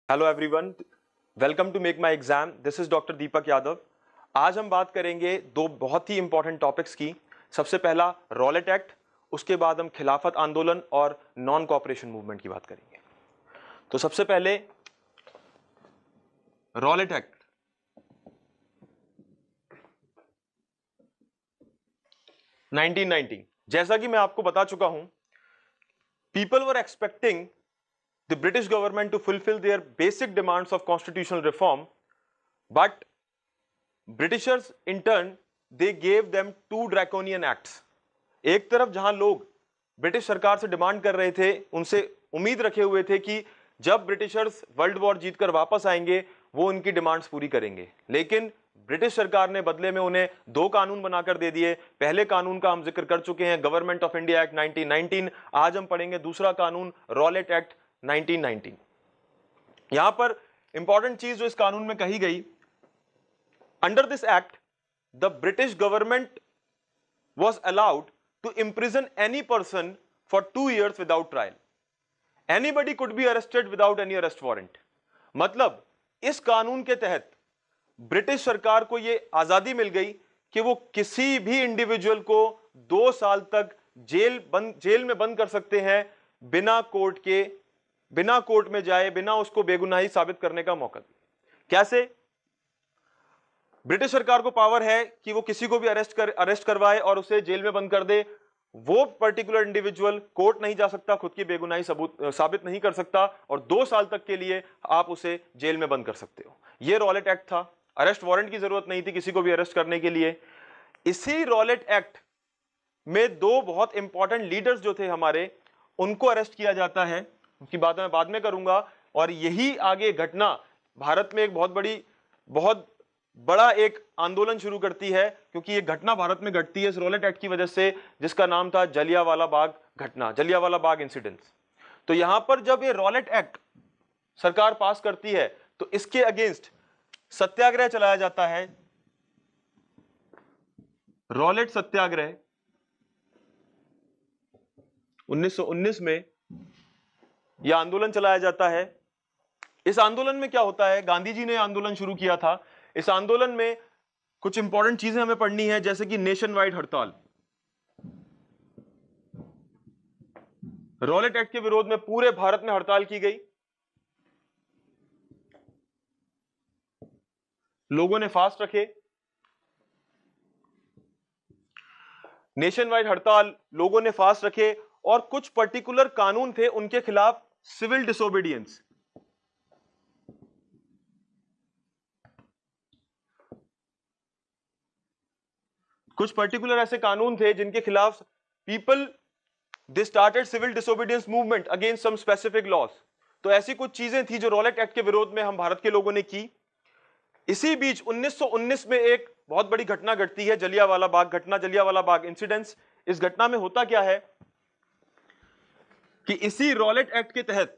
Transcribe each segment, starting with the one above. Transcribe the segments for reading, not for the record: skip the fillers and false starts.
Hello everyone, welcome to make my exam. This is doctor Deepak Yadav. आज हम बात करेंगे दो बहुत ही इंपॉर्टेंट टॉपिक्स की। सबसे पहला रॉलेट एक्ट, उसके बाद हम खिलाफत आंदोलन और नॉन कॉपरेशन मूवमेंट की बात करेंगे। तो सबसे पहले रॉलेट एक्ट। नाइनटीन, जैसा कि मैं आपको बता चुका हूं, people were expecting the British government to fulfill their basic demands of constitutional reform, but Britishers in turn they gave them two draconian acts. एक तरफ जहां लोग ब्रिटिश सरकार से डिमांड कर रहे थे, उनसे उम्मीद रखे हुए थे कि जब ब्रिटिशर्स वर्ल्ड वॉर जीतकर वापस आएंगे वो उनकी डिमांड्स पूरी करेंगे, लेकिन ब्रिटिश सरकार ने बदले में उन्हें दो कानून बनाकर दे दिए। पहले कानून का हम जिक्र कर चुके हैं, गवर्नमेंट ऑफ इंडिया एक्ट 1919। आज हम पढ़ेंगे दूसरा कानून, रॉलेट एक्ट 1919। यहां पर इंपॉर्टेंट चीज जो इस कानून में कही गई, under this act the British government was allowed to imprison any person for 2 years without trial. Anybody could be arrested without any arrest warrant. मतलब इस कानून के तहत ब्रिटिश सरकार को यह आजादी मिल गई कि वो किसी भी इंडिविजुअल को 2 साल तक जेल में बंद कर सकते हैं बिना कोर्ट में जाए, बिना उसको बेगुनाही साबित करने का मौका दिए। कैसे? ब्रिटिश सरकार को पावर है कि वो किसी को भी अरेस्ट करवाए और उसे जेल में बंद कर दे। वो पर्टिकुलर इंडिविजुअल कोर्ट नहीं जा सकता, खुद की बेगुनाही साबित नहीं कर सकता, और 2 साल तक के लिए आप उसे जेल में बंद कर सकते हो। ये रॉलेट एक्ट था। अरेस्ट वारंट की जरूरत नहीं थी किसी को भी अरेस्ट करने के लिए। इसी रॉलेट एक्ट में दो बहुत इंपॉर्टेंट लीडर्स जो थे हमारे, उनको अरेस्ट किया जाता है। उनकी बात मैं बाद में करूंगा। और यही आगे घटना भारत में एक बहुत बड़ा एक आंदोलन शुरू करती है, क्योंकि ये घटना भारत में घटती है इस रॉलेट एक्ट की वजह से, जिसका नाम था जलियांवाला बाग घटना, जलियांवाला बाग इंसिडेंट्स। तो यहां पर जब ये रॉलेट एक्ट सरकार पास करती है तो इसके अगेंस्ट सत्याग्रह चलाया जाता है। रॉलेट सत्याग्रह 1919 में यह आंदोलन चलाया जाता है। इस आंदोलन में क्या होता है, गांधी जी ने आंदोलन शुरू किया था। इस आंदोलन में कुछ इंपॉर्टेंट चीजें हमें पढ़नी है, जैसे कि नेशन वाइड हड़ताल। रॉलेट एक्ट के विरोध में पूरे भारत में हड़ताल की गई। लोगों ने फास्ट रखे। नेशन वाइड हड़ताल, लोगों ने फास्ट रखे, और कुछ पर्टिकुलर कानून थे उनके खिलाफ सिविल डिसोबीडियंस। कुछ पर्टिकुलर ऐसे कानून थे जिनके खिलाफ people they started civil disobedience movement against some specific laws. तो ऐसी कुछ चीजें थी जो रॉलेट एक्ट के विरोध में हम भारत के लोगों ने की। इसी बीच 1919 में एक बहुत बड़ी घटना घटती है, जलियांवाला बाग घटना, जलियांवाला बाग इंसिडेंट्स। इस घटना में होता क्या है कि इसी रॉलेट एक्ट के तहत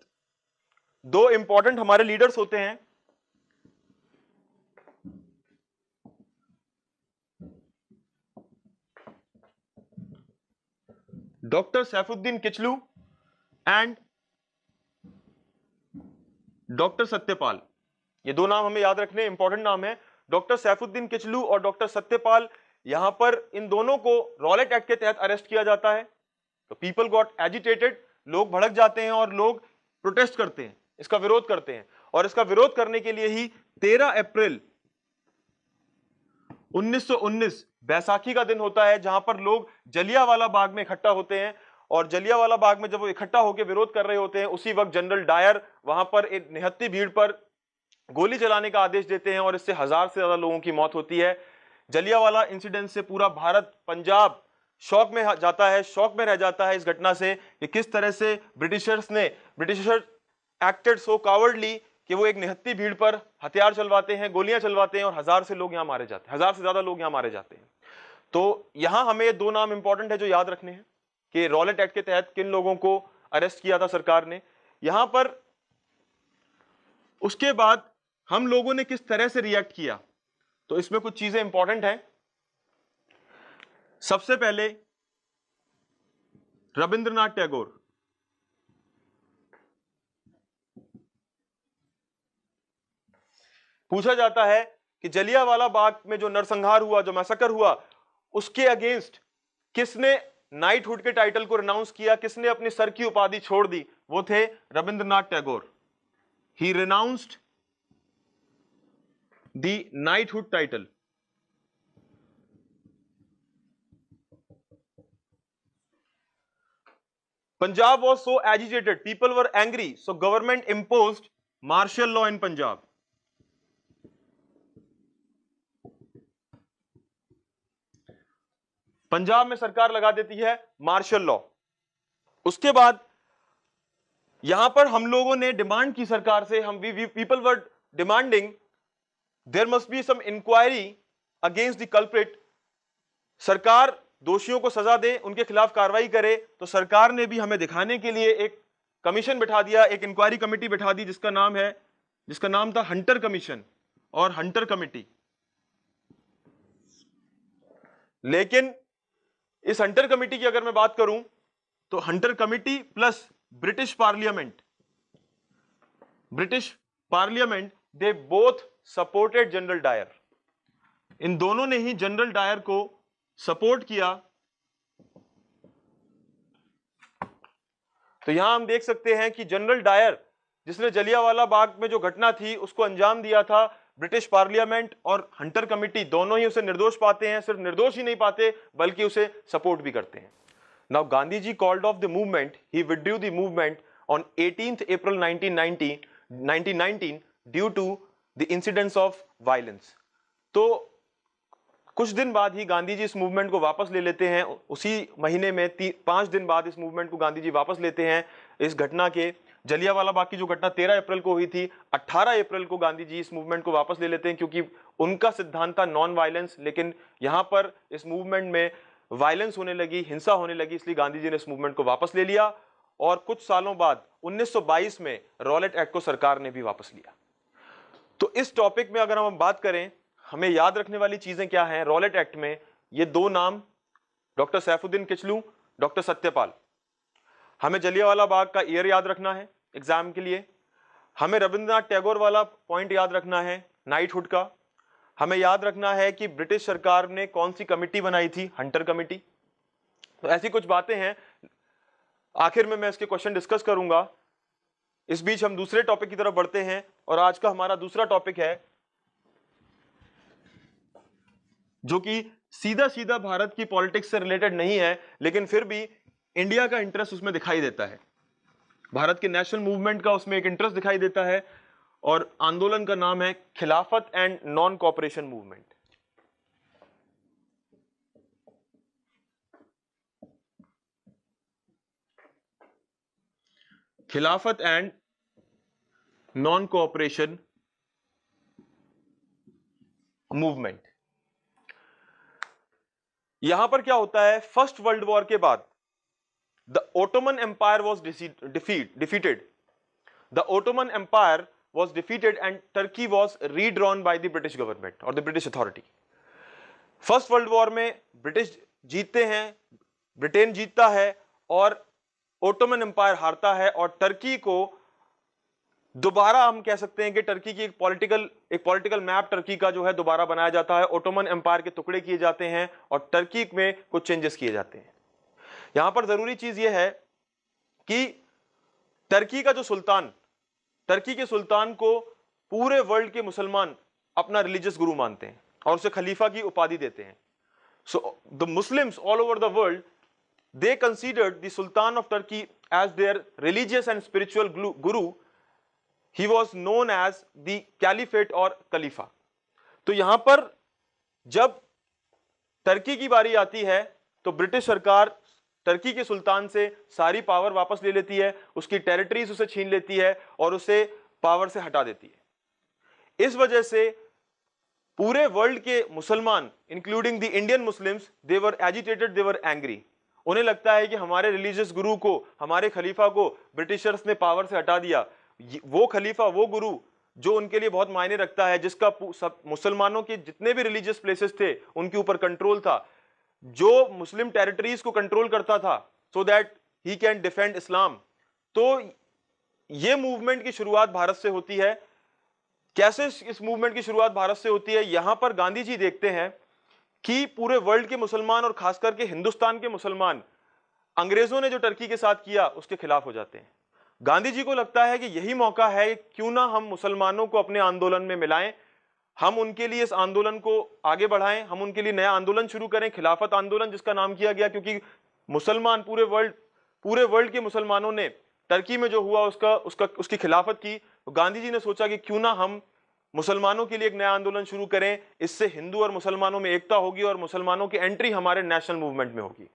दो इंपॉर्टेंट हमारे लीडर्स होते हैं। Doctor Saifuddin Kitchlew and doctor Satyapal. ये दो नाम हमें याद रखने, इंपॉर्टेंट नाम है, डॉक्टर सैफुद्दीन किचलू और डॉक्टर सत्यपाल। यहां पर इन दोनों को रॉलेट एक्ट के तहत अरेस्ट किया जाता है। तो पीपल गॉट एजिटेटेड, लोग भड़क जाते हैं और लोग प्रोटेस्ट करते हैं, इसका विरोध करते हैं। और इसका विरोध करने के लिए ही 13 अप्रैल 1919 बैसाखी का दिन होता है, जहां पर लोग जलियांवाला बाग में इकट्ठा होते हैं। और जलियांवाला बाग में जब वो इकट्ठा होकर विरोध कर रहे होते हैं, उसी वक्त जनरल डायर वहां पर एक निहत्ती भीड़ पर गोली चलाने का आदेश देते हैं, और इससे 1000 से ज्यादा लोगों की मौत होती है। जलियांवाला इंसिडेंट से पूरा भारत, पंजाब शौक में जाता है, शौक में रह जाता है इस घटना से कि किस तरह से ब्रिटिशर्स एक्टेड सो कावर्डली कि वो एक निहत्ती भीड़ पर हथियार चलवाते हैं, गोलियां चलवाते हैं, और 1000 से लोग यहां मारे जाते हैं, 1000 से ज्यादा लोग यहां मारे जाते हैं। तो यहां हमें ये दो नाम इंपॉर्टेंट है जो याद रखने हैं कि रॉलेट एक्ट के तहत किन लोगों को अरेस्ट किया था सरकार ने यहां पर। उसके बाद हम लोगों ने किस तरह से रिएक्ट किया, तो इसमें कुछ चीजें इंपॉर्टेंट हैं। सबसे पहले रविंद्रनाथ टैगोर। पूछा जाता है कि जलियांवाला बाग में जो नरसंहार हुआ, जो मैसेकर हुआ, उसके अगेंस्ट किसने नाइटहुड के टाइटल को रिनाउंस किया, किसने अपनी सर की उपाधि छोड़ दी? वो थे Rabindranath Tagore. He renounced the knighthood title. Punjab was so agitated, people were angry, so government imposed martial law in Punjab. Punjab में सरकार लगा देती है मार्शल लॉ। उसके बाद यहां पर हम लोगों ने डिमांड की सरकार से, हम people were demanding there must be some inquiry against the culprit. सरकार दोषियों को सजा दे, उनके खिलाफ कार्रवाई करे। तो सरकार ने भी हमें दिखाने के लिए एक कमीशन बिठा दिया, एक इंक्वायरी कमेटी बिठा दी, जिसका नाम था हंटर कमीशन और हंटर कमेटी। लेकिन इस हंटर कमेटी की अगर मैं बात करूं तो Hunter committee plus British parliament they both supported General Dyer. इन दोनों ने ही जनरल डायर को सपोर्ट किया। तो यहां हम देख सकते हैं कि जनरल डायर, जिसने जलियांवाला बाग में जो घटना थी उसको अंजाम दिया था, ब्रिटिश पार्लियामेंट और हंटर कमेटी दोनों ही उसे निर्दोष पाते हैं। सिर्फ निर्दोष ही नहीं पाते बल्कि उसे सपोर्ट भी करते हैं। Now Gandhi ji called off the movement, he withdrew the movement on 18th April 1919 due to the incidents of violence. तो कुछ दिन बाद ही गांधी जी इस मूवमेंट को वापस ले लेते हैं। उसी महीने में 5 दिन बाद इस मूवमेंट को गांधी जी वापस लेते हैं। इस घटना के, जलियांवाला बाग की जो घटना 13 अप्रैल को हुई थी, 18 अप्रैल को गांधी जी इस मूवमेंट को वापस ले लेते हैं, क्योंकि उनका सिद्धांत था नॉन वायलेंस। लेकिन यहां पर इस मूवमेंट में वायलेंस होने लगी, हिंसा होने लगी, इसलिए गांधी जी ने इस मूवमेंट को वापस ले लिया। और कुछ सालों बाद 1922 में रॉलेट एक्ट को सरकार ने भी वापस लिया। तो इस टॉपिक में अगर हम बात करें, हमें याद रखने वाली चीजें क्या हैं रॉलेट एक्ट में? ये दो नाम, डॉक्टर सैफुद्दीन किचलू, डॉक्टर सत्यपाल। हमें जलियांवाला बाग का ईयर याद रखना है एग्जाम के लिए। हमें रविंद्रनाथ टैगोर वाला पॉइंट याद रखना है नाइटहुड का। हमें याद रखना है कि ब्रिटिश सरकार ने कौन सी कमिटी बनाई थी, हंटर कमिटी। तो ऐसी कुछ बातें हैं। आखिर में मैं इसके क्वेश्चन डिस्कस करूंगा। इस बीच हम दूसरे टॉपिक की तरफ बढ़ते हैं और आज का हमारा दूसरा टॉपिक है जो कि सीधा सीधा भारत की पॉलिटिक्स से रिलेटेड नहीं है, लेकिन फिर भी इंडिया का इंटरेस्ट उसमें दिखाई देता है। भारत के नेशनल मूवमेंट का उसमें एक इंटरेस्ट दिखाई देता है और आंदोलन का नाम है खिलाफत एंड नॉन कोऑपरेशन मूवमेंट। खिलाफत एंड नॉन कोऑपरेशन मूवमेंट। यहां पर क्या होता है, फर्स्ट वर्ल्ड वॉर के बाद the Ottoman empire was defeated. The Ottoman empire was defeated and Turkey was redrawn by the British government और the British authority. First world war में British जीतते हैं, ब्रिटेन जीतता है और ओटोमन एम्पायर हारता है और टर्की को दोबारा, हम कह सकते हैं कि टर्की की एक पॉलिटिकल मैप टर्की का जो है दोबारा बनाया जाता है। ओटोमन एम्पायर के टुकड़े किए जाते हैं और टर्की में कुछ चेंजेस किए जाते हैं। यहां पर जरूरी चीज यह है कि टर्की का जो सुल्तान, टर्की के सुल्तान को पूरे वर्ल्ड के मुसलमान अपना रिलीजियस गुरु मानते हैं और उसे खलीफा की उपाधि देते हैं। So the Muslims all over the world, they considered the Sultan of Turkey as their religious and spiritual guru. He was known as the Caliphate और खलीफा। तो यहां पर जब टर्की की बारी आती है तो ब्रिटिश सरकार टर्की के सुल्तान से सारी पावर वापस ले लेती है, उसकी टेरिटरीज उसे छीन लेती है और उसे पावर से हटा देती है। इस वजह से पूरे वर्ल्ड के मुसलमान, including the Indian Muslims, they were agitated, they were angry. उन्हें लगता है कि हमारे रिलीजियस गुरु को, हमारे खलीफा को ब्रिटिशर्स ने पावर से हटा दिया। वो खलीफा, वो गुरु जो उनके लिए बहुत मायने रखता है, जिसका सब मुसलमानों के जितने भी रिलीजियस प्लेसेस थे उनके ऊपर कंट्रोल था, जो मुस्लिम टेरिटरीज को कंट्रोल करता था so that he can defend Islam. तो ये मूवमेंट की शुरुआत भारत से होती है कैसे इस मूवमेंट की शुरुआत भारत से होती है? यहां पर गांधी जी देखते हैं कि पूरे वर्ल्ड के मुसलमान और खास करके हिंदुस्तान के मुसलमान अंग्रेजों ने जो टर्की के साथ किया उसके खिलाफ हो जाते हैं। गांधी जी को लगता है कि यही मौका है, क्यों ना हम मुसलमानों को अपने आंदोलन में मिलाएं, हम उनके लिए इस आंदोलन को आगे बढ़ाएं, हम उनके लिए नया आंदोलन शुरू करें, खिलाफत आंदोलन जिसका नाम किया गया, क्योंकि मुसलमान पूरे वर्ल्ड के मुसलमानों ने टर्की में जो हुआ उसकी खिलाफत की। तो गांधी जी ने सोचा कि क्यों ना हम मुसलमानों के लिए एक नया आंदोलन शुरू करें, इससे हिंदू और मुसलमानों में एकता होगी और मुसलमानों की एंट्री हमारे नेशनल मूवमेंट में होगी।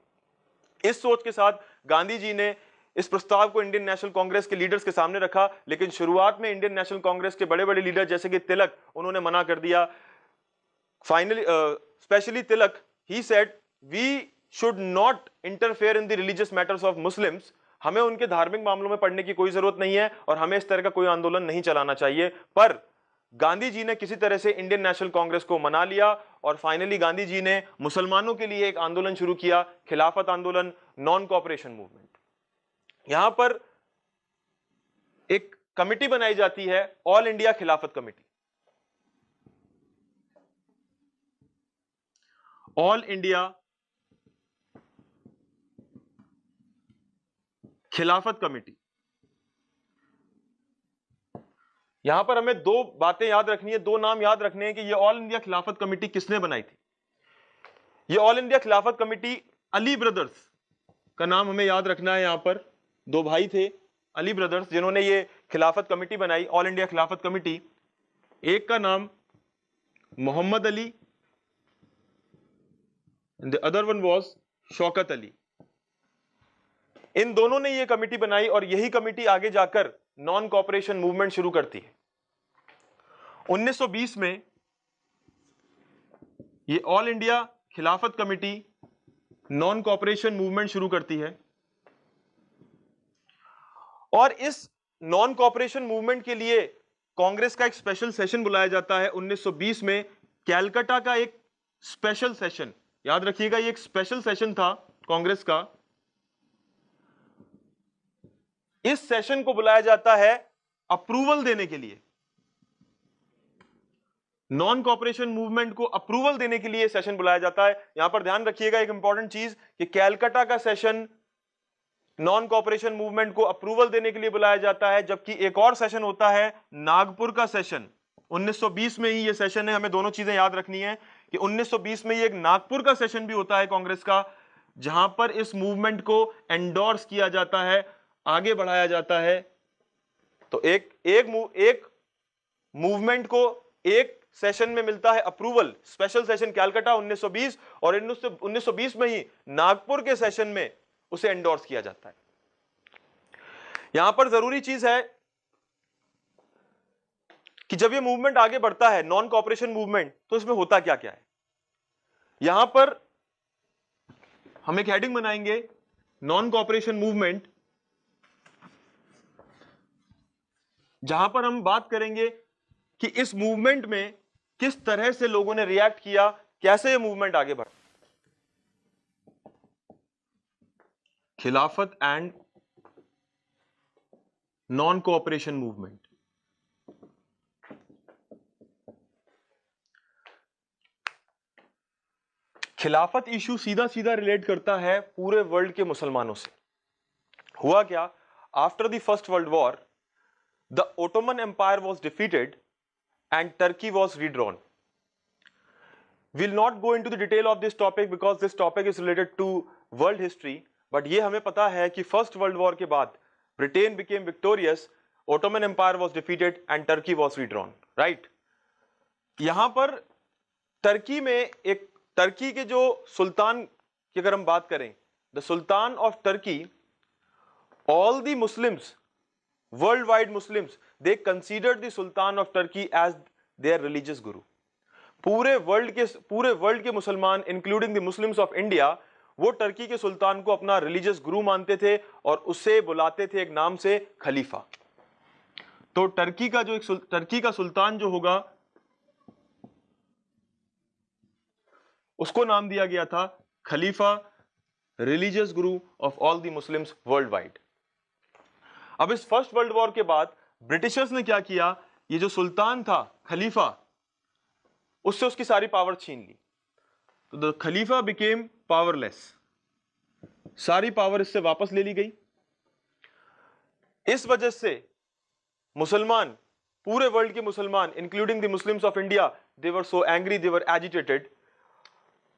इस सोच के साथ गांधी जी ने इस प्रस्ताव को इंडियन नेशनल कांग्रेस के लीडर्स के सामने रखा, लेकिन शुरुआत में इंडियन नेशनल कांग्रेस के बड़े बड़े लीडर जैसे कि तिलक, उन्होंने मना कर दिया। Finally specially Tilak, he said we should not interfere in the religious matters of Muslims, हमें उनके धार्मिक मामलों में पढ़ने की कोई जरूरत नहीं है और हमें इस तरह का कोई आंदोलन नहीं चलाना चाहिए। पर गांधी जी ने किसी तरह से इंडियन नेशनल कांग्रेस को मना लिया और फाइनली गांधी जी ने मुसलमानों के लिए एक आंदोलन शुरू किया, खिलाफत आंदोलन, नॉन कोऑपरेशन मूवमेंट। यहां पर एक कमिटी बनाई जाती है, ऑल इंडिया खिलाफत कमेटी। ऑल इंडिया खिलाफत कमेटी। यहां पर हमें दो बातें याद रखनी है, दो नाम याद रखने हैं कि ये ऑल इंडिया खिलाफत कमेटी किसने बनाई थी। ये ऑल इंडिया खिलाफत कमेटी, अली ब्रदर्स का नाम हमें याद रखना है। यहां पर दो भाई थे, अली ब्रदर्स, जिन्होंने ये खिलाफत कमेटी बनाई, ऑल इंडिया खिलाफत कमेटी। एक का नाम Mohammad Ali, the other one was Shaukat Ali. इन दोनों ने ये कमेटी बनाई और यही कमेटी आगे जाकर नॉन कोऑपरेशन मूवमेंट शुरू करती है। 1920 में ये ऑल इंडिया खिलाफत कमेटी नॉन कोऑपरेशन मूवमेंट शुरू करती है और इस नॉन कोऑपरेशन मूवमेंट के लिए कांग्रेस का एक स्पेशल सेशन बुलाया जाता है 1920 में। कैलकाटा का एक स्पेशल सेशन, याद रखिएगा ये एक स्पेशल सेशन था कांग्रेस का। इस सेशन को बुलाया जाता है अप्रूवल देने के लिए, नॉन कोऑपरेशन मूवमेंट को अप्रूवल देने के लिए सेशन बुलाया जाता है। यहां पर ध्यान रखिएगा एक इंपॉर्टेंट चीज कि कैलकाटा का सेशन नॉन कोऑपरेशन मूवमेंट को अप्रूवल देने के लिए बुलाया जाता है, जबकि एक और सेशन होता है नागपुर का सेशन। 1920 में ही ये सेशन है, हमें दोनों चीजें याद रखनी है कि 1920 में ये एक नागपुर का सेशन भी होता है कांग्रेस का, जहां पर इस मूवमेंट को एंडोर्स किया जाता है, आगे बढ़ाया जाता है। तो एक मूवमेंट को एक सेशन में मिलता है अप्रूवल, स्पेशल सेशन कैलकाटा 1920, और 1920 में ही नागपुर के सेशन में उसे एंडोर्स किया जाता है। यहां पर जरूरी चीज है कि जब ये मूवमेंट आगे बढ़ता है, नॉन कोऑपरेशन मूवमेंट, तो इसमें होता क्या क्या है। यहां पर हम एक हेडिंग बनाएंगे, नॉन कोऑपरेशन मूवमेंट, जहां पर हम बात करेंगे कि इस मूवमेंट में किस तरह से लोगों ने रिएक्ट किया, कैसे ये मूवमेंट आगे बढ़ा। खिलाफत एंड नॉन कोऑपरेशन मूवमेंट। खिलाफत इशू सीधा सीधा रिलेट करता है पूरे वर्ल्ड के मुसलमानों से। हुआ क्या, after the first world war the Ottoman empire was defeated and Turkey was redrawn. We'll not go into the detail of this topic because this topic is related to world history, but ये हमें पता है कि first world war के बाद Britain became victorious, Ottoman Empire was defeated and Turkey was redrawn, right? यहां पर Turkey में एक टर्की के जो सुल्तान की अगर हम बात करें, the sultan of Turkey, all the Muslims, worldwide Muslims, they considered the Sultan of Turkey as their religious guru. पूरे वर्ल्ड के मुसलमान including the Muslims of India, वो टर्की के सुल्तान को अपना रिलीजियस गुरु मानते थे और उसे बुलाते थे एक नाम से खलीफा। तो टर्की का सुल्तान जो होगा उसको नाम दिया गया था खलीफा, religious Guru of all the Muslims world wide. अब इस फर्स्ट वर्ल्ड वॉर के बाद ब्रिटिशर्स ने क्या किया ये जो सुल्तान था, खलीफा, उससे उसकी सारी पावर छीन ली। तो द खलीफा बिकेम पावरलेस, सारी पावर इससे वापस ले ली गई। इस वजह से मुसलमान, पूरे वर्ल्ड के मुसलमान including the Muslims of India, they were so angry, they were agitated.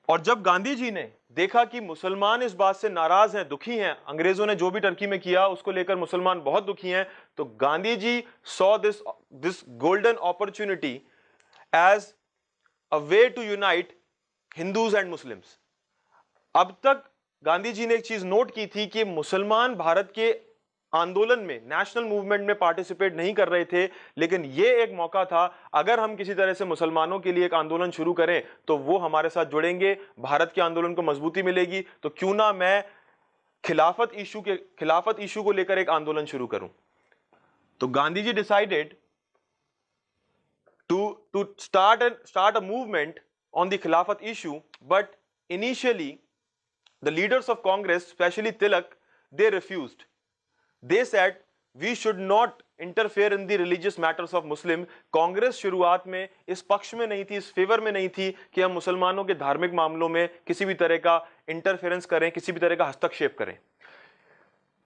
और जब गांधी जी ने देखा कि मुसलमान इस बात से नाराज हैं, दुखी हैं, अंग्रेजों ने जो भी टर्की में किया उसको लेकर मुसलमान बहुत दुखी हैं, तो Gandhi ji saw this golden opportunity as a way to unite Hindus and Muslims. अब तक गांधी जी ने एक चीज नोट की थी कि मुसलमान भारत के आंदोलन में, नेशनल मूवमेंट में पार्टिसिपेट नहीं कर रहे थे, लेकिन यह एक मौका था, अगर हम किसी तरह से मुसलमानों के लिए एक आंदोलन शुरू करें तो वो हमारे साथ जुड़ेंगे, भारत के आंदोलन को मजबूती मिलेगी, तो क्यों ना मैं खिलाफत इशू को लेकर एक आंदोलन शुरू करूं। तो गांधी जी decided to start a movement on the Khilafat issue, but initially the leaders of Congress, especially Tilak, they refused. They said we should not interfere in the religious matters of Muslim. Congress शुरुआत में इस पक्ष में नहीं थी, इस favour में नहीं थी कि हम मुसलमानों के धार्मिक मामलों में किसी भी तरह का इंटरफेरेंस करें, किसी भी तरह का हस्तक्षेप करें।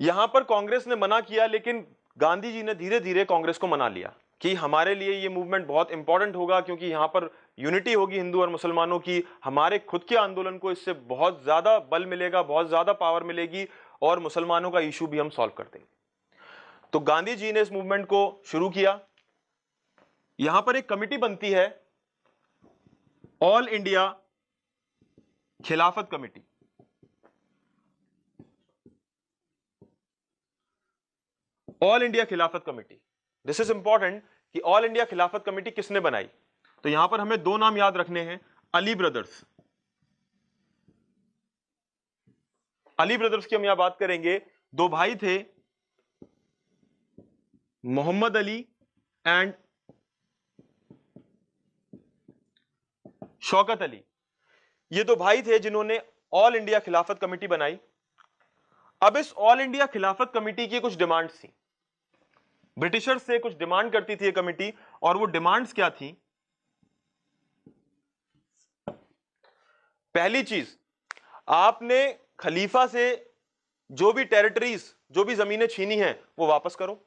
यहां पर कांग्रेस ने मना किया, लेकिन गांधी जी ने धीरे धीरे कांग्रेस को मना लिया कि हमारे लिए ये मूवमेंट बहुत इंपॉर्टेंट होगा, क्योंकि यहां पर यूनिटी होगी हिंदू और मुसलमानों की, हमारे खुद के आंदोलन को इससे बहुत ज्यादा बल मिलेगा, बहुत ज्यादा पावर मिलेगी, और मुसलमानों का इशू भी हम सॉल्व कर देंगे। तो गांधी जी ने इस मूवमेंट को शुरू किया। यहां पर एक कमिटी बनती है, ऑल इंडिया खिलाफत कमेटी। ऑल इंडिया खिलाफत कमेटी, दिस इज इंपॉर्टेंट कि ऑल इंडिया खिलाफत कमेटी किसने बनाई। तो यहां पर हमें दो नाम याद रखने हैं, अली ब्रदर्स। अली ब्रदर्स की हम यहां बात करेंगे। दो भाई थे, मोहम्मद अली एंड शौकत अली। ये दो भाई थे जिन्होंने ऑल इंडिया खिलाफत कमेटी बनाई। अब इस ऑल इंडिया खिलाफत कमेटी की कुछ डिमांड्स थी, ब्रिटिशर्स से कुछ डिमांड करती थी ये कमेटी, और वो डिमांड्स क्या थी? पहली चीज, आपने खलीफा से जो भी टेरिटरीज, जो भी जमीनें छीनी हैं वो वापस करो।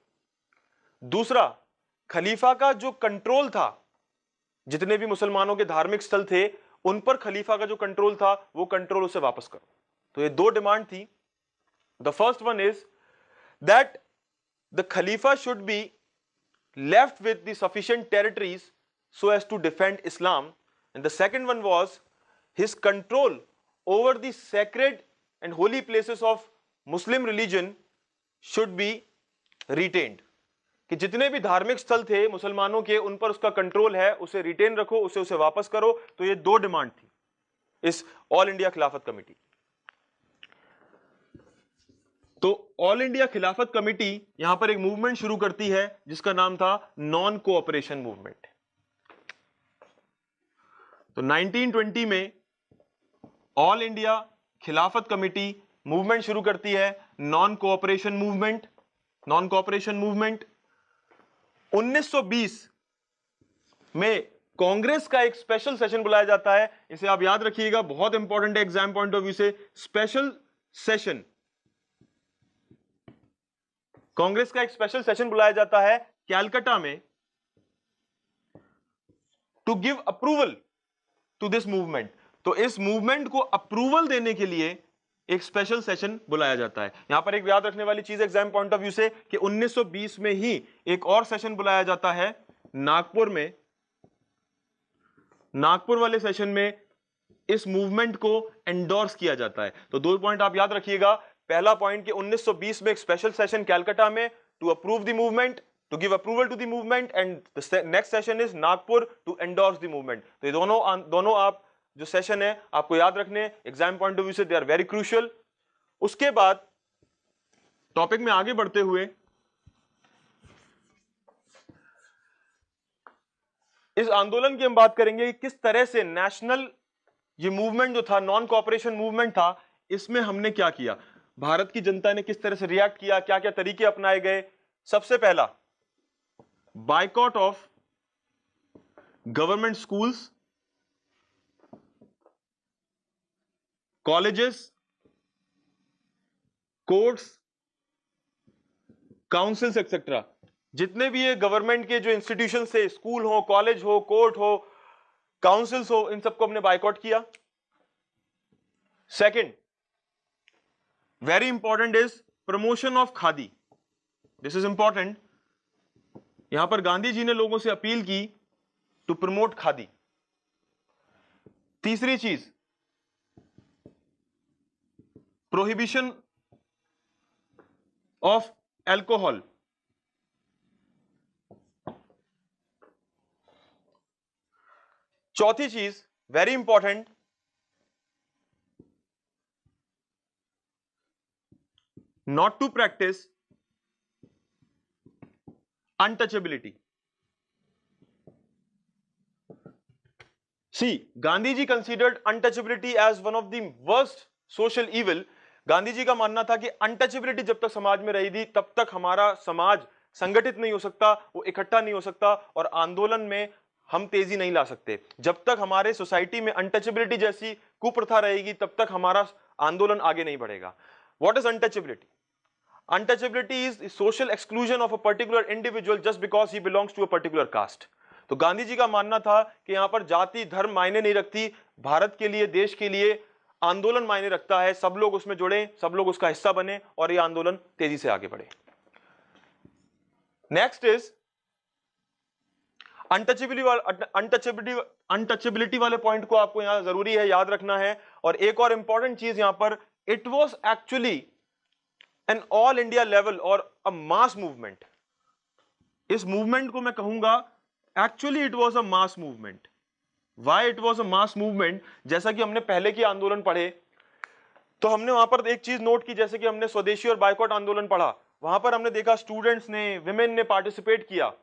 दूसरा, खलीफा का जो कंट्रोल था, जितने भी मुसलमानों के धार्मिक स्थल थे उन पर खलीफा का जो कंट्रोल था वो कंट्रोल उसे वापस करो। तो ये दो डिमांड थी। The first one is that the Khalifa should be left with the sufficient territories so as to defend Islam, and the second one was his control over the sacred and holy places of Muslim religion should be retained, कि जितने भी धार्मिक स्थल थे मुसलमानों के उन पर उसका कंट्रोल है, उसे रिटेन रखो, उसे वापस करो। तो ये दो डिमांड थी इस ऑल इंडिया खिलाफत कमेटी। तो ऑल इंडिया खिलाफत कमेटी यहां पर एक मूवमेंट शुरू करती है जिसका नाम था नॉन कोऑपरेशन मूवमेंट। तो 1920 में ऑल इंडिया खिलाफत कमेटी मूवमेंट शुरू करती है, नॉन कोऑपरेशन मूवमेंट। 1920 में कांग्रेस का एक स्पेशल सेशन बुलाया जाता है, इसे आप याद रखिएगा, बहुत इंपॉर्टेंट है एग्जाम पॉइंट ऑफ व्यू से। स्पेशल सेशन, कांग्रेस का एक स्पेशल सेशन बुलाया जाता है कैलकाटा में, to give approval to this movement. तो इस मूवमेंट को अप्रूवल देने के लिए एक स्पेशल सेशन बुलाया जाता है। यहां पर एक याद रखने वाली चीज एग्जाम पॉइंट ऑफ व्यू से कि 1920 में ही एक और सेशन बुलाया जाता है नागपुर में। नागपुर वाले सेशन में इस मूवमेंट को एंडोर्स किया जाता है। तो दो पॉइंट आप याद रखिएगा। पहला पॉइंट कि 1920 में एक स्पेशल सेशन कैलकाटा में to approve the movement, to give approval to the movement, and the next session is Nagpur to endorse the movement. तो ये दोनों आप जो सेशन है आपको याद रखने, एग्जाम पॉइंट ऑफ व्यू से दे आर वेरी क्रूशियल। उसके बाद टॉपिक में आगे बढ़ते हुए इस आंदोलन की हम बात करेंगे कि किस तरह से नेशनल ये मूवमेंट जो था, नॉन कोऑपरेशन मूवमेंट था, इसमें हमने क्या किया, भारत की जनता ने किस तरह से रिएक्ट किया, क्या क्या तरीके अपनाए गए। सबसे पहला, boycott of government schools, colleges, courts, councils etcetera, जितने भी ये गवर्नमेंट के जो इंस्टीट्यूशन से, स्कूल हो, कॉलेज हो, कोर्ट हो, काउंसिल्स हो, इन सबको हमने बायकॉट किया। Second, very important is promotion of khadi. This is important. यहां पर गांधी जी ने लोगों से अपील की टू प्रमोट खादी। तीसरी चीज, प्रोहिबिशन ऑफ एल्कोहल। चौथी चीज, very important, not to practise untouchability. See, Gandhi ji considered untouchability as one of the worst social evil. Gandhi ji का मानना था कि अनटचेबिलिटी जब तक समाज में रही थी तब तक हमारा समाज संगठित नहीं हो सकता, वो इकट्ठा नहीं हो सकता और आंदोलन में हम तेजी नहीं ला सकते। जब तक हमारे सोसाइटी में अनटचेबिलिटी जैसी कुप्रथा रहेगी तब तक हमारा आंदोलन आगे नहीं बढ़ेगा। What is untouchability? Untouchability is social exclusion of a particular individual just because he belongs to a particular caste. तो गांधी जी का मानना था कि यहां पर जाति धर्म मायने नहीं रखती, भारत के लिए, देश के लिए आंदोलन मायने रखता है। सब लोग उसमें जुड़े, सब लोग उसका हिस्सा बने और यह आंदोलन तेजी से आगे बढ़े। नेक्स्ट इज अनटचेबिलिटी वाले पॉइंट को आपको यहां जरूरी है याद रखना है। और एक और इंपॉर्टेंट चीज यहां पर, it was actually an all India level और अ मास मूवमेंट। इस मूवमेंट को मैं कहूंगा actually it was a mass movement. Why it was a mass movement? जैसा कि हमने पहले के आंदोलन पढ़े तो हमने वहां पर एक चीज नोट की, जैसे कि हमने स्वदेशी और बायकॉट आंदोलन पढ़ा, वहां पर हमने देखा स्टूडेंट्स ने, विमेन ने पार्टिसिपेट किया।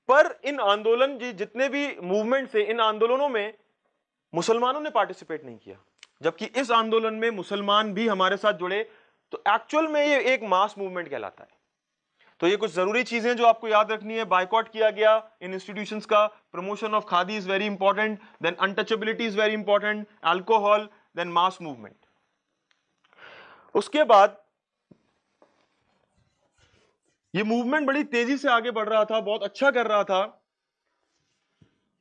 पर इन आंदोलन जितने भी मूवमेंट थे, इन आंदोलनों में मुसलमानों ने पार्टिसिपेट नहीं किया, जबकि इस आंदोलन में मुसलमान भी हमारे साथ जुड़े। तो एक्चुअल में ये एक मास मूवमेंट कहलाता है। तो ये कुछ जरूरी चीजें जो आपको याद रखनी है। बायकॉट किया गया इन इंस्टीट्यूशंस का, promotion of khadi is very important, then untouchability is very important, alcohol, then mass movement. उसके बाद ये मूवमेंट बड़ी तेजी से आगे बढ़ रहा था, बहुत अच्छा कर रहा था,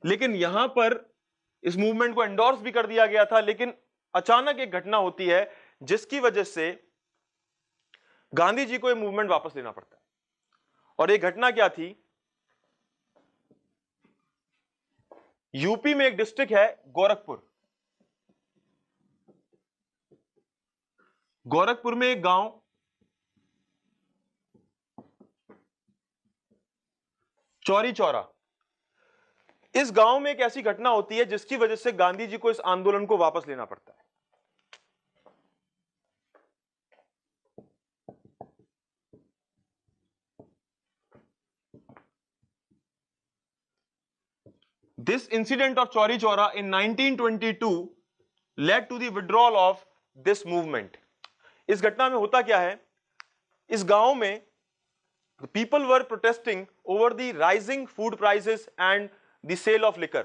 लेकिन यहां पर इस मूवमेंट को एंडोर्स भी कर दिया गया था। लेकिन अचानक एक घटना होती है जिसकी वजह से गांधी जी को यह मूवमेंट वापस लेना पड़ता है। और एक घटना क्या थी? यूपी में एक डिस्ट्रिक्ट है गोरखपुर। गोरखपुर में एक गांव चौरी चौरा, इस गांव में एक ऐसी घटना होती है जिसकी वजह से गांधी जी को इस आंदोलन को वापस लेना पड़ता है। This incident of Chauri Chaura in 1922 led to the withdrawal of this movement. इस घटना में होता क्या है? इस गांव में the people were protesting over the rising food prices and the sale of liquor.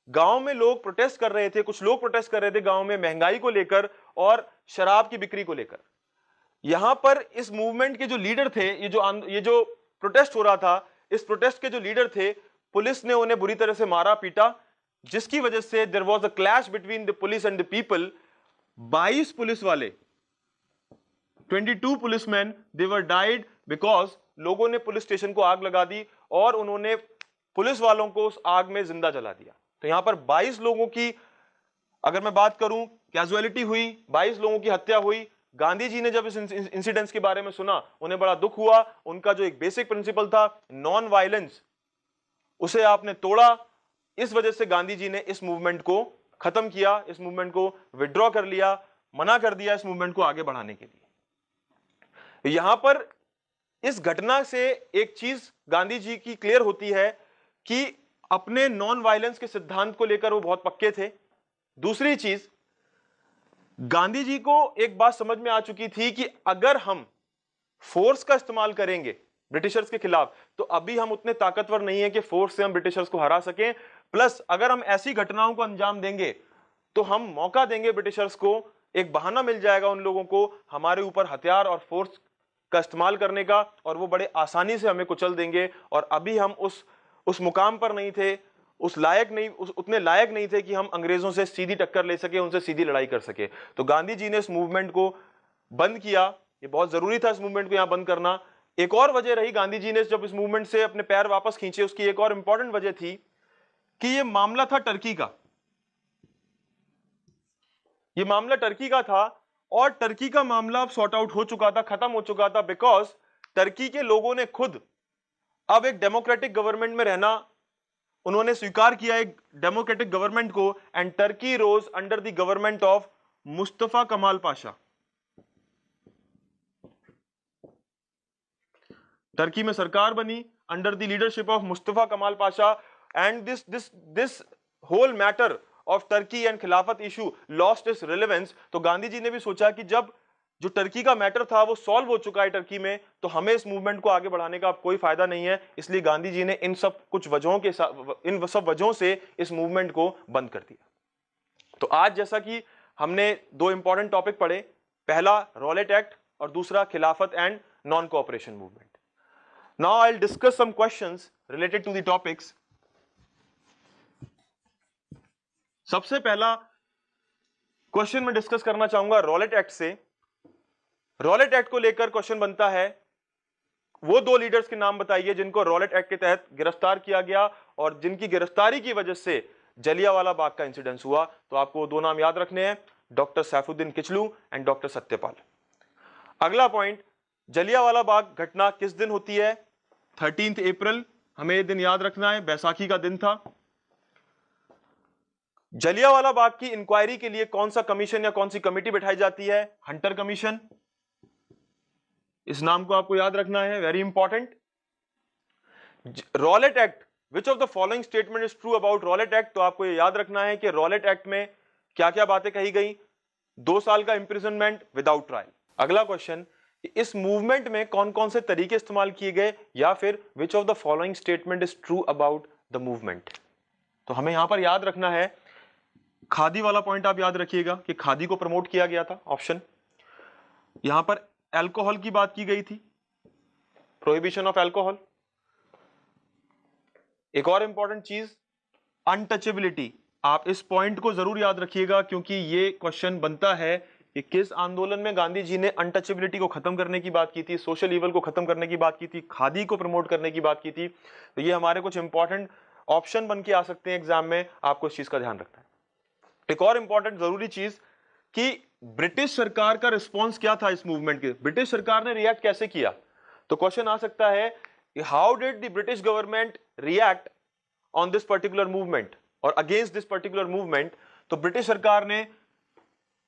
गांव में लोग प्रोटेस्ट कर रहे थे, कुछ लोग प्रोटेस्ट कर रहे थे गांव में महंगाई को लेकर और शराब की बिक्री को लेकर। यहां पर इस मूवमेंट के जो लीडर थे, ये जो प्रोटेस्ट हो रहा था, इस प्रोटेस्ट के जो लीडर थे, पुलिस ने उन्हें बुरी तरह से मारा पीटा, जिसकी वजह से there was a clash between the police and the people. 22 police वाले, 22 policemen, they were died because लोगों ने पुलिस स्टेशन को आग लगा दी और उन्होंने पुलिस वालों को उस आग में जिंदा जला दिया। तो यहां पर 22 लोगों की, अगर मैं बात करूं, कैजुअलिटी हुई, 22 लोगों की हत्या हुई। गांधी जी ने जब इस इंसिडेंट्स के बारे में सुना, उन्हें बड़ा दुख हुआ। उनका जो एक बेसिक प्रिंसिपल था नॉन वायलेंस, उसे आपने तोड़ा। इस वजह से गांधी जी ने इस मूवमेंट को खत्म किया, इस मूवमेंट को विड्रॉ कर लिया, मना कर दिया इस मूवमेंट को आगे बढ़ाने के लिए। यहां पर इस घटना से एक चीज गांधी जी की क्लियर होती है कि अपने नॉन वायलेंस के सिद्धांत को लेकर वो बहुत पक्के थे। दूसरी चीज, गांधी जी को एक बात समझ में आ चुकी थी कि अगर हम फोर्स का इस्तेमाल करेंगे ब्रिटिशर्स के खिलाफ, तो अभी हम उतने ताकतवर नहीं है कि फोर्स से हम ब्रिटिशर्स को हरा सकें। प्लस अगर हम ऐसी घटनाओं को अंजाम देंगे तो हम मौका देंगे ब्रिटिशर्स को, एक बहाना मिल जाएगा उन लोगों को हमारे ऊपर हथियार और फोर्स का इस्तेमाल करने का, और वो बड़े आसानी से हमें कुचल देंगे। और अभी हम उस मुकाम पर नहीं थे, उतने लायक नहीं थे कि हम अंग्रेजों से सीधी टक्कर ले सके, उनसे सीधी लड़ाई कर सके। तो गांधी जी ने इस मूवमेंट को बंद किया, ये बहुत जरूरी था इस मूवमेंट को यहां बंद करना। एक और वजह रही, गांधी जी ने जब इस मूवमेंट से अपने पैर वापस खींचे, उसकी एक और इंपॉर्टेंट वजह थी कि ये मामला था टर्की का, ये मामला टर्की का था, और टर्की का मामला अब सॉर्ट आउट हो चुका था, खत्म हो चुका था, बिकॉज टर्की के लोगों ने खुद अब एक डेमोक्रेटिक गवर्नमेंट में रहना उन्होंने स्वीकार किया, एक डेमोक्रेटिक गवर्नमेंट को, and Turkey rose under the government of Mustafa Kamal Pasha. Turkey में सरकार बनी under the leadership of Mustafa Kamal Pasha, and this whole matter of Turkey and Khilafat issue lost its relevance. तो गांधी जी ने भी सोचा कि जब जो टर्की का मैटर था वो सॉल्व हो चुका है टर्की में, तो हमें इस मूवमेंट को आगे बढ़ाने का अब कोई फायदा नहीं है, इसलिए गांधी जी ने इन सब वजहों से इस मूवमेंट को बंद कर दिया। तो आज जैसा कि हमने दो इंपॉर्टेंट टॉपिक पढ़े, पहला रॉलेट एक्ट और दूसरा Khilafat and non cooperation movement. Now I will discuss some questions related to the topics. सबसे पहला क्वेश्चन मैं डिस्कस करना चाहूंगा रॉलेट एक्ट से। रॉलेट एक्ट को लेकर क्वेश्चन बनता है, वो दो लीडर्स के नाम बताइए जिनको रॉलेट एक्ट के तहत गिरफ्तार किया गया और जिनकी गिरफ्तारी की वजह से जलियांवाला बाग का इंसिडेंस हुआ। तो आपको दो नाम याद रखने हैं, doctor Saifuddin Kitchlew and doctor Satyapal. अगला पॉइंट, जलियांवाला बाग घटना किस दिन होती है? 13 अप्रैल, हमें यह दिन याद रखना है, बैसाखी का दिन था। जलियांवाला बाग की इंक्वायरी के लिए कौन सा कमीशन या कौन सी कमेटी बैठाई जाती है? Hunter commission. इस नाम को आपको याद रखना है, very important. Rowlatt act, which of the following statement is true about Rowlatt act? तो आपको ये याद रखना है कि रॉलेट एक्ट में क्या क्या बातें कही गई। 2 साल का इंप्रिजनमेंट विदाउट ट्रायल। अगला क्वेश्चन, इस मूवमेंट में कौन कौन से तरीके इस्तेमाल किए गए, या फिर which of the following statement is true about the movement? तो हमें यहां पर याद रखना है, खादी वाला पॉइंट आप याद रखिएगा कि खादी को प्रमोट किया गया था, ऑप्शन। यहां पर अल्कोहल की बात की गई थी, प्रोहिबिशन ऑफ अल्कोहल। एक और इंपॉर्टेंट चीज, अनटचेबिलिटी। आप इस पॉइंट को जरूर याद रखिएगा क्योंकि ये क्वेश्चन बनता है कि किस आंदोलन में गांधी जी ने अनटचेबिलिटी को खत्म करने की बात की थी, सोशल ईवल को खत्म करने की बात की थी, खादी को प्रमोट करने की बात की थी। तो ये हमारे कुछ इंपॉर्टेंट ऑप्शन बन के आ सकते हैं एग्जाम में, आपको इस चीज का ध्यान रखना है। एक और इंपॉर्टेंट जरूरी चीज कि ब्रिटिश सरकार का रिस्पॉन्स क्या था इस मूवमेंट के, ब्रिटिश सरकार ने रिएक्ट कैसे किया? तो क्वेश्चन आ सकता है, how did the British government react on this particular movement और अगेंस्ट दिस पर्टिकुलर मूवमेंट? तो ब्रिटिश सरकार ने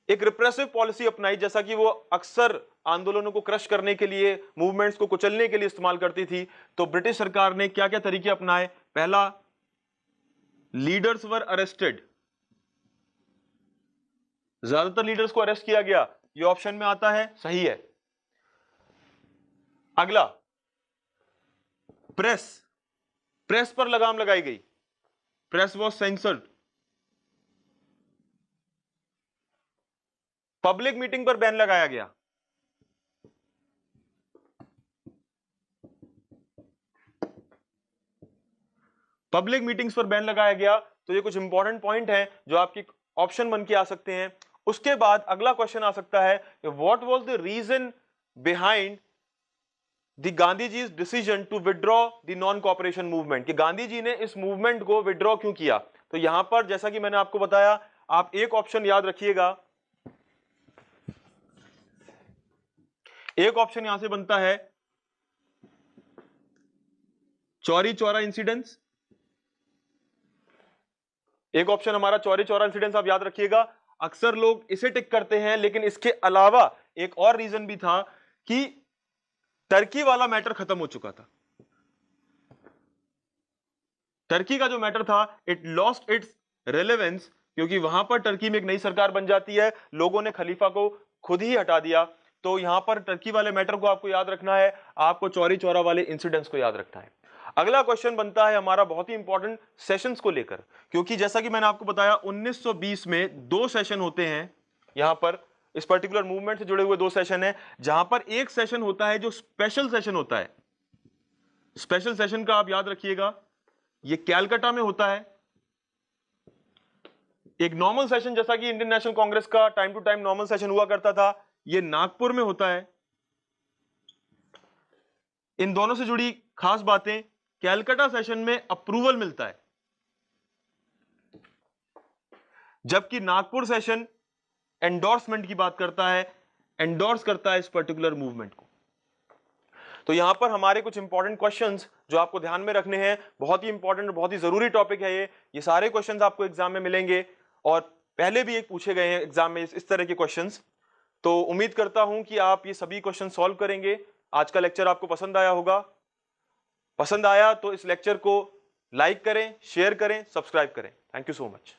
एक रिप्रेसिव पॉलिसी अपनाई, जैसा कि वो अक्सर आंदोलनों को क्रश करने के लिए, मूवमेंट्स को कुचलने के लिए इस्तेमाल करती थी। तो ब्रिटिश सरकार ने क्या क्या तरीके अपनाए? पहला, लीडर्स वर अरेस्टेड, ज्यादातर लीडर्स को अरेस्ट किया गया, ये ऑप्शन में आता है, सही है। अगला, प्रेस पर लगाम लगाई गई, press was censored. Public meeting पर बैन लगाया गया। पब्लिक मीटिंग्स पर बैन लगाया गया। तो ये कुछ इंपॉर्टेंट पॉइंट हैं जो आपकी ऑप्शन बन के आ सकते हैं। उसके बाद अगला क्वेश्चन आ सकता है, what was the reason behind the Gandhi ji decision to withdraw the non cooperation movement? कि गांधी जी ने इस मूवमेंट को विड्रॉ क्यों किया? तो यहां पर जैसा कि मैंने आपको बताया, आप एक ऑप्शन याद रखिएगा, एक ऑप्शन यहां से बनता है चौरी चौरा इंसिडेंस। एक ऑप्शन हमारा चौरी चौरा इंसिडेंस, आप याद रखिएगा। अक्सर लोग इसे टिक करते हैं, लेकिन इसके अलावा एक और रीजन भी था कि टर्की वाला मैटर खत्म हो चुका था। टर्की का जो मैटर था, इट लॉस्ट इट्स रेलेवेंस, क्योंकि वहां पर टर्की में एक नई सरकार बन जाती है, लोगों ने खलीफा को खुद ही हटा दिया। तो यहां पर टर्की वाले मैटर को आपको याद रखना है, आपको चौरी चौरा वाले इंसिडेंट्स को याद रखना है। अगला क्वेश्चन बनता है हमारा बहुत ही इंपॉर्टेंट सेशंस को लेकर, क्योंकि जैसा कि मैंने आपको बताया 1920 में 2 सेशन होते हैं। यहां पर इस पर्टिकुलर मूवमेंट से जुड़े हुए 2 सेशन है, जहां पर एक सेशन होता है जो स्पेशल सेशन होता है। स्पेशल सेशन का आप याद रखिएगा, ये कैलकाटा में होता है। एक नॉर्मल सेशन जैसा कि इंडियन नेशनल कांग्रेस का time to time normal session हुआ करता था, ये नागपुर में होता है। इन दोनों से जुड़ी खास बातें, कैलकाटा सेशन में अप्रूवल मिलता है, जबकि नागपुर सेशन एंडोर्समेंट की बात करता है, एंडोर्स करता है इस पर्टिकुलर मूवमेंट को। तो यहां पर हमारे कुछ इंपॉर्टेंट क्वेश्चंस जो आपको ध्यान में रखने हैं, बहुत ही इंपॉर्टेंट, बहुत ही जरूरी टॉपिक है ये सारे क्वेश्चंस आपको एग्जाम में मिलेंगे और पहले भी एक पूछे गए हैं एग्जाम में इस तरह के क्वेश्चंस। तो उम्मीद करता हूं कि आप ये सभी क्वेश्चन सॉल्व करेंगे। आज का लेक्चर आपको पसंद आया होगा। पसंद आया तो इस लेक्चर को लाइक करें, शेयर करें, सब्सक्राइब करें। Thank you so much.